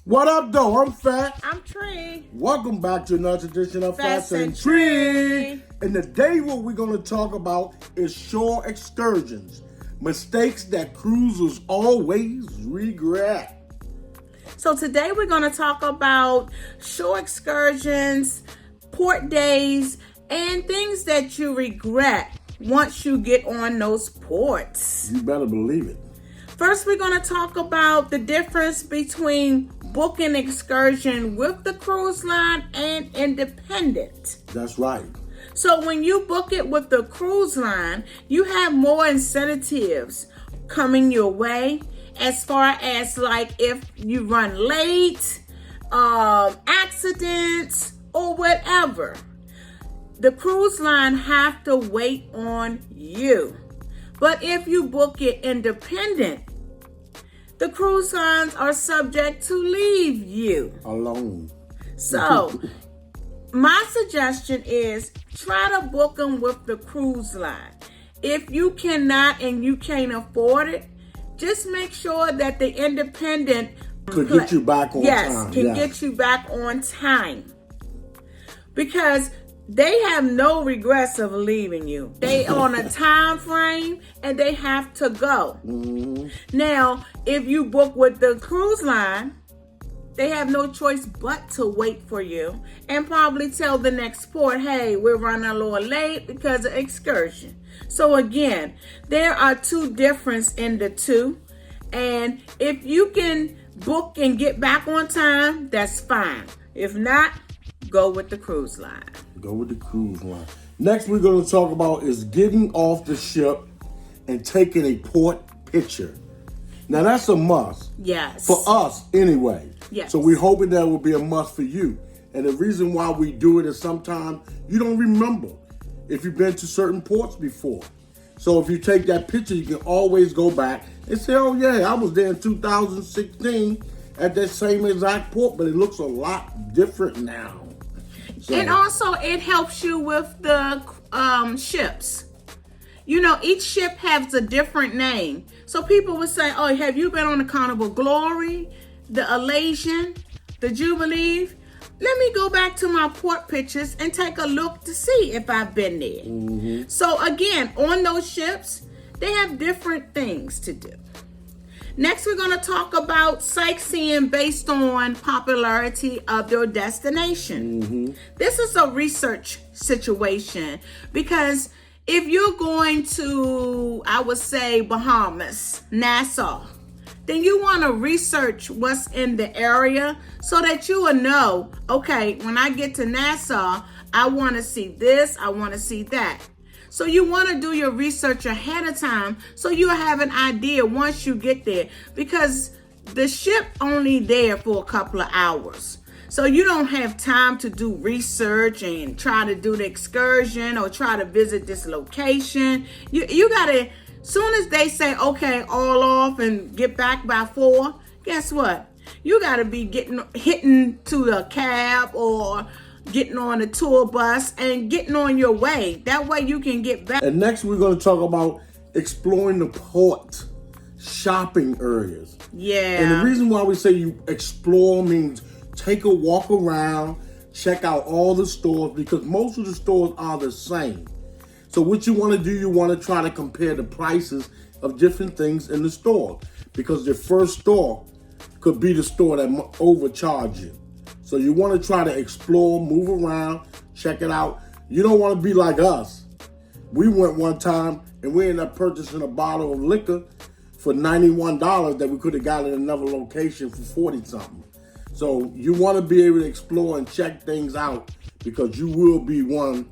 What up, though? I'm Fat. I'm Tree. Welcome back to another edition of Fast and and Tree. Tree. And today what we're going to talk about is shore excursions. Mistakes that cruisers always regret. So today we're going to talk about shore excursions, port days, and things that you regret once you get on those ports. You better believe it. First, we're going to talk about the difference between booking excursion with the cruise line and independent. That's right. So when you book it with the cruise line, you have more incentives coming your way as far as like if you run late, accidents, or whatever. The cruise line have to wait on you. But if you book it independent, the cruise lines are subject to leave you alone. So, my suggestion is try to book them with the cruise line. If you cannot and you can't afford it, just make sure that the independent could get you back on time. Can get you back on time. Because they have no regrets of leaving you. They on a time frame and they have to go. Mm-hmm. Now, if you book with the cruise line, they have no choice but to wait for you and probably tell the next port, hey, we're running a little late because of excursion. So again, there are two differences in the two. And if you can book and get back on time, that's fine. If not, go with the cruise line. Go with the cruise line. Next we're going to talk about is getting off the ship and taking a port picture. Now that's a must. Yes. For us anyway. Yes. So we're hoping that will be a must for you. And the reason why we do it is sometimes you don't remember if you've been to certain ports before. So if you take that picture, you can always go back and say, oh yeah, I was there in 2016 at that same exact port, but it looks a lot different now. So, and also it helps you with the ships. You know, each ship has a different name. So people would say, oh, have you been on the Carnival Glory, the Elation, the Jubilee? Let me go back to my port pictures and take a look to see if I've been there. Mm-hmm. So again, on those ships, they have different things to do. Next, we're going to talk about sightseeing based on popularity of your destination. Mm-hmm. This is a research situation because if you're going to, I would say, Bahamas, Nassau, then you want to research what's in the area so that you will know, okay, when I get to Nassau, I want to see this, I want to see that. So you want to do your research ahead of time so you have an idea once you get there, because the ship only there for a couple of hours. So you don't have time to do research and try to do the excursion or try to visit this location. You got to, soon as they say, okay, all off and get back by 4, guess what? You got to be hitting to a cab or getting on a tour bus and getting on your way. That way you can get back. And next we're going to talk about exploring the port shopping areas. Yeah. And the reason why we say you explore means take a walk around, check out all the stores, because most of the stores are the same. So what you want to do, you want to try to compare the prices of different things in the store, because the first store could be the store that overcharge you. So you want to try to explore, move around, check it out. You don't want to be like us. We went one time and we ended up purchasing a bottle of liquor for $91 that we could have got at another location for 40-something. So you want to be able to explore and check things out, because you will be one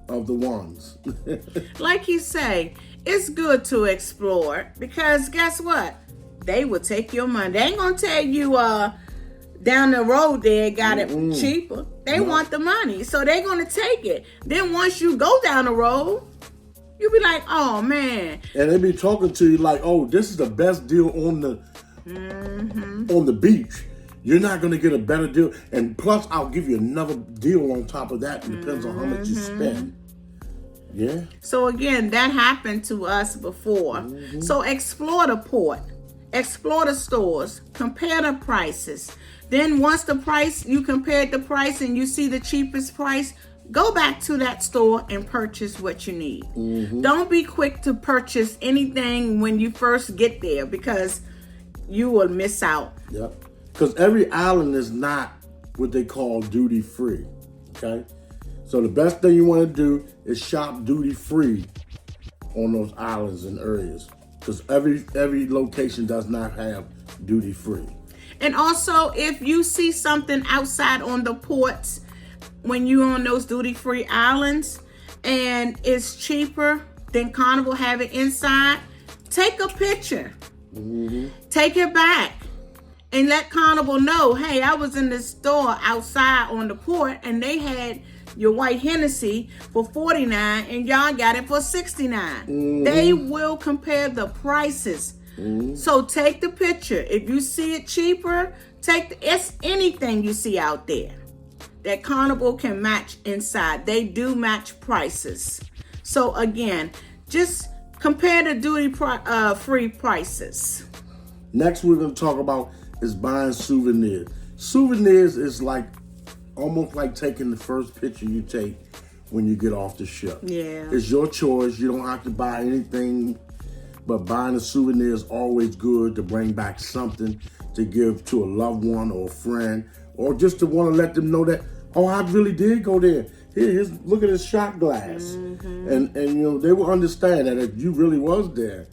of the ones. Like you say, it's good to explore, because guess what? They will take your money. They ain't going to tell you, down the road they got it cheaper. They want the money, so they're going to take it. Then once you go down the road, you'll be like, oh man. And they be talking to you like, oh, this is the best deal on the beach. You're not going to get a better deal. And plus, I'll give you another deal on top of that. It depends on how much you spend. Yeah. So again, that happened to us before. So explore the port. explore the stores, compare the prices. Then once you compared the price and you see the cheapest price, go back to that store and purchase what you need. Don't be quick to purchase anything when you first get there, because you will miss out. Yep. Because every island is not what they call duty free. Okay? So the best thing you want to do is shop duty free on those islands and areas. Because every location does not have duty free. And also, if you see something outside on the ports when you're on those duty-free islands and it's cheaper than Carnival have it inside, take a picture. Take it back and let Carnival know, hey, I was in the store outside on the port and they had your white Hennessy for $49 and y'all got it for $69. They will compare the prices. So take the picture. If you see it cheaper, it's anything you see out there that Carnival can match inside. They do match prices. So again, just compare the duty-free prices. Next, we're going to talk about is buying souvenirs. Souvenirs is almost like taking the first picture you take when you get off the ship. Yeah. It's your choice. You don't have to buy anything, but buying a souvenir is always good to bring back something to give to a loved one or a friend, or just to want to let them know that, oh, I really did go there. Look at this shot glass. And they will understand that if you really was there.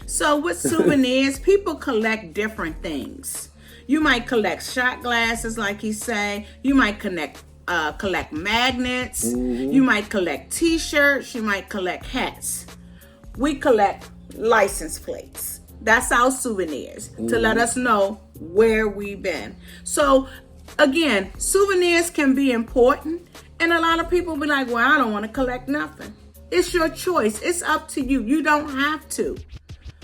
So with souvenirs, people collect different things. You might collect shot glasses, like he say. You might collect magnets. You might collect T-shirts. You might collect hats. We collect license plates. That's our souvenirs to let us know where we've been. So again, souvenirs can be important, and a lot of people be like, well, I don't want to collect nothing. It's your choice. It's up to you. You don't have to.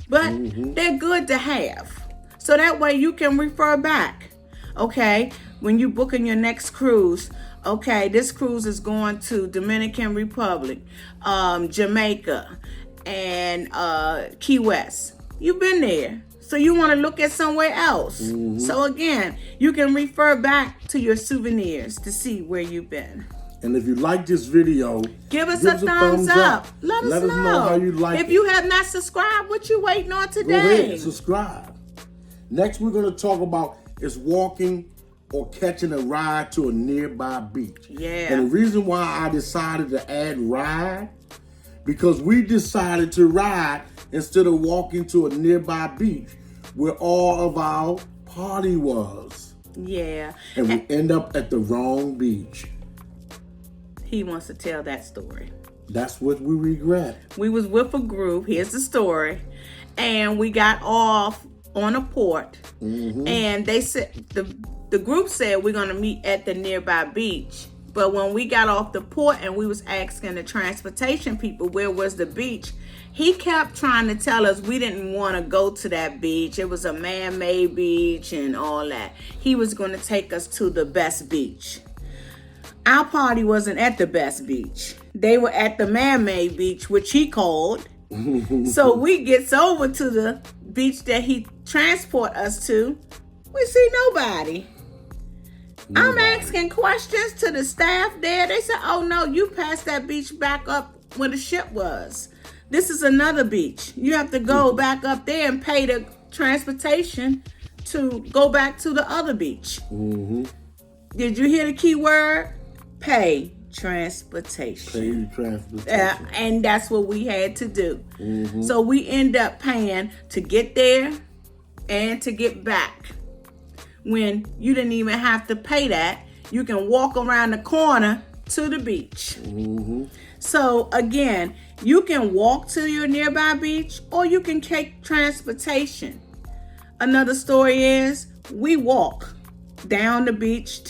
But they're good to have. So that way you can refer back. Okay, when you booking your next cruise, okay, this cruise is going to Dominican Republic, Jamaica, and Key West. You've been there. So you want to look at somewhere else. So again, you can refer back to your souvenirs to see where you've been. And if you like this video, give us a thumbs up. Let us know how you like it. If you have not subscribed, what you waiting on today? Go ahead and subscribe. Next, we're going to talk about is walking or catching a ride to a nearby beach. Yeah. And the reason why I decided to add ride, because we decided to ride instead of walking to a nearby beach where all of our party was. Yeah. And we end up at the wrong beach. He wants to tell that story. That's what we regret. We was with a group. Here's the story. And we got off on a port. And they said, the group said we're going to meet at the nearby beach. But when we got off the port and we was asking the transportation people where was the beach, he kept trying to tell us we didn't want to go to that beach. It was a man-made beach and all that. He was going to take us to the best beach. Our party wasn't at the best beach. They were at the man-made beach, which he called. So we gets over to the beach that he transport us to. We see nobody. I'm asking questions to the staff there. They said, oh no, you passed that beach back up where the ship was. This is another beach. You have to go back up there and pay the transportation to go back to the other beach. Did you hear the key word? Pay transportation. Pay transportation. And that's what we had to do. So we end up paying to get there and to get back. When you didn't even have to pay that, you can walk around the corner to the beach. So again, you can walk to your nearby beach or you can take transportation. Another story is we walk down the beach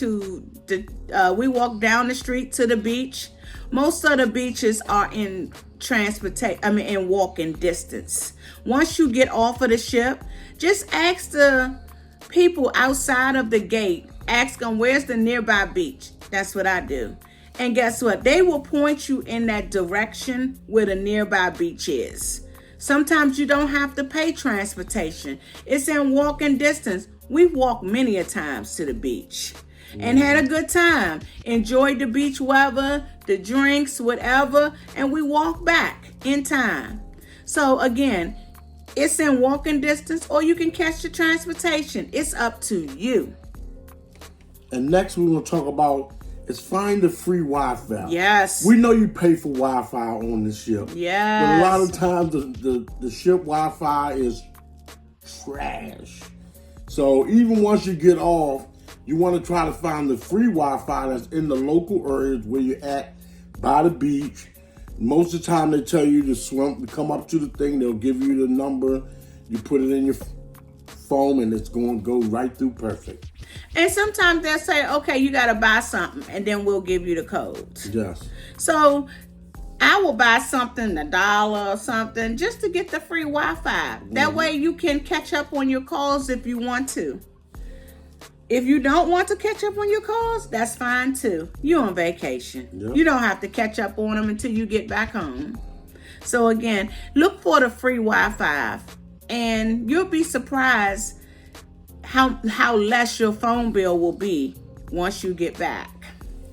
we walk down the street to the beach. Most of the beaches are in walking distance. Once you get off of the ship, just ask the people outside of the gate, ask them where's the nearby beach. That's what I do. And guess what? They will point you in that direction where the nearby beach is. Sometimes you don't have to pay transportation. It's in walking distance. We've walked many a times to the beach and had a good time. Enjoyed the beach weather, the drinks, whatever, and we walked back in time. So again, it's in walking distance, or you can catch the transportation. It's up to you. And next we're going to talk about is find the free Wi-Fi. Yes. We know you pay for Wi-Fi on the ship. Yes. But a lot of times the ship Wi-Fi is trash. So even once you get off, you want to try to find the free Wi-Fi that's in the local areas where you're at, by the beach. Most of the time they tell you to swim, come up to the thing, they'll give you the number, you put it in your phone, and it's going to go right through perfect. And sometimes they'll say, okay, you got to buy something, and then we'll give you the code. Yes. So I will buy something, $1 or something, just to get the free Wi-Fi. That way you can catch up on your calls if you want to. If you don't want to catch up on your calls, that's fine too. You're on vacation. Yep. You don't have to catch up on them until you get back home. So again, look for the free Wi-Fi, and you'll be surprised how less your phone bill will be once you get back.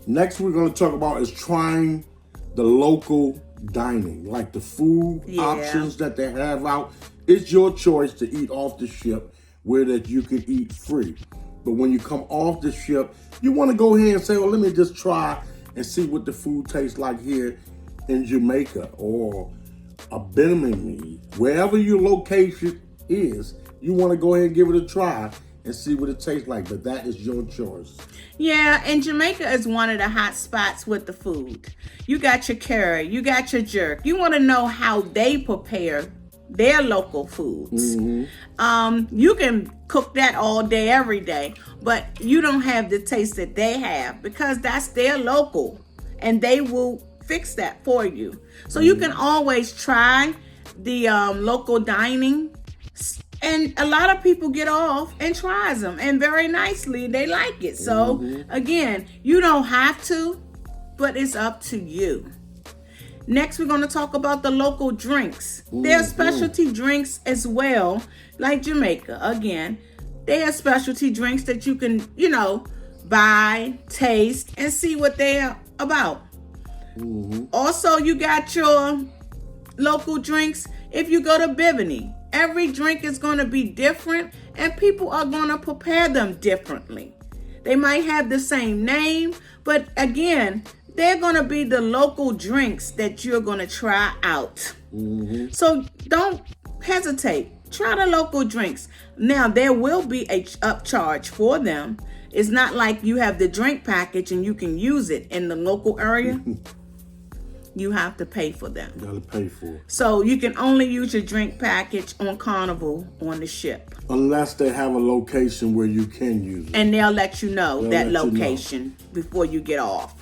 Next we're going to talk about is trying the local dining, like the food options that they have out. It's your choice to eat off the ship where that you can eat free. But when you come off the ship, you want to go ahead and say, well, let me just try and see what the food tastes like here in Jamaica or a Bimini, wherever your location is. You want to go ahead and give it a try and see what it tastes like, but that is your choice. Yeah, and Jamaica is one of the hot spots with the food. You got your curry, you got your jerk. You want to know how they prepare their local foods. You can cook that all day, every day, but you don't have the taste that they have because that's their local, and they will fix that for you. So you can always try the local dining, and a lot of people get off and tries them, and very nicely they like it. So again, you don't have to, but it's up to you. Next, we're going to talk about the local drinks. There are specialty drinks as well, like Jamaica. Again, they have specialty drinks that you can, buy, taste, and see what they're about. Also, you got your local drinks. If you go to Bimini, every drink is going to be different, and people are going to prepare them differently. They might have the same name, but again, they're going to be the local drinks that you're going to try out. So don't hesitate. Try the local drinks. Now, there will be a upcharge for them. It's not like you have the drink package and you can use it in the local area. You have to pay for them. You got to pay for it. So you can only use your drink package on Carnival on the ship. Unless they have a location where you can use it. And they'll let you know that location before you get off.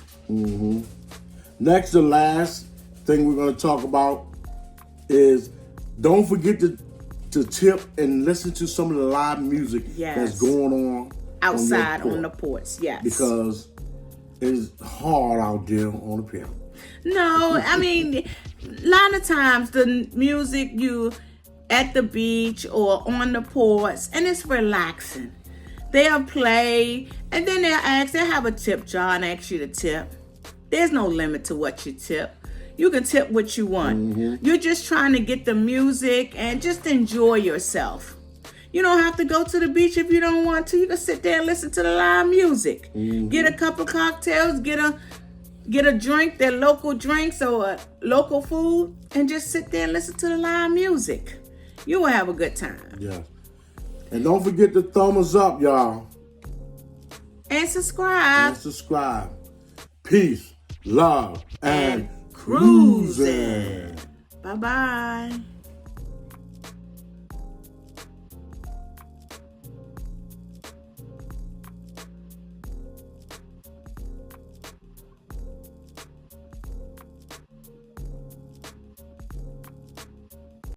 Next, the last thing we're going to talk about is don't forget to tip and listen to some of the live music that's going on outside on the ports. Yes, because it's hard out there on the piano. No, I mean, a lot of times the music you at the beach or on the ports, and it's relaxing. They'll play, and then they'll have a tip jar and ask you to tip. There's no limit to what you tip. You can tip what you want. You're just trying to get the music and just enjoy yourself. You don't have to go to the beach if you don't want to. You can sit there and listen to the live music. Get a couple cocktails, get a drink, their local drinks or local food, and just sit there and listen to the live music. You will have a good time. Yeah. And don't forget to thumbs up, y'all. And subscribe. Peace, love, and cruising. Bye-bye.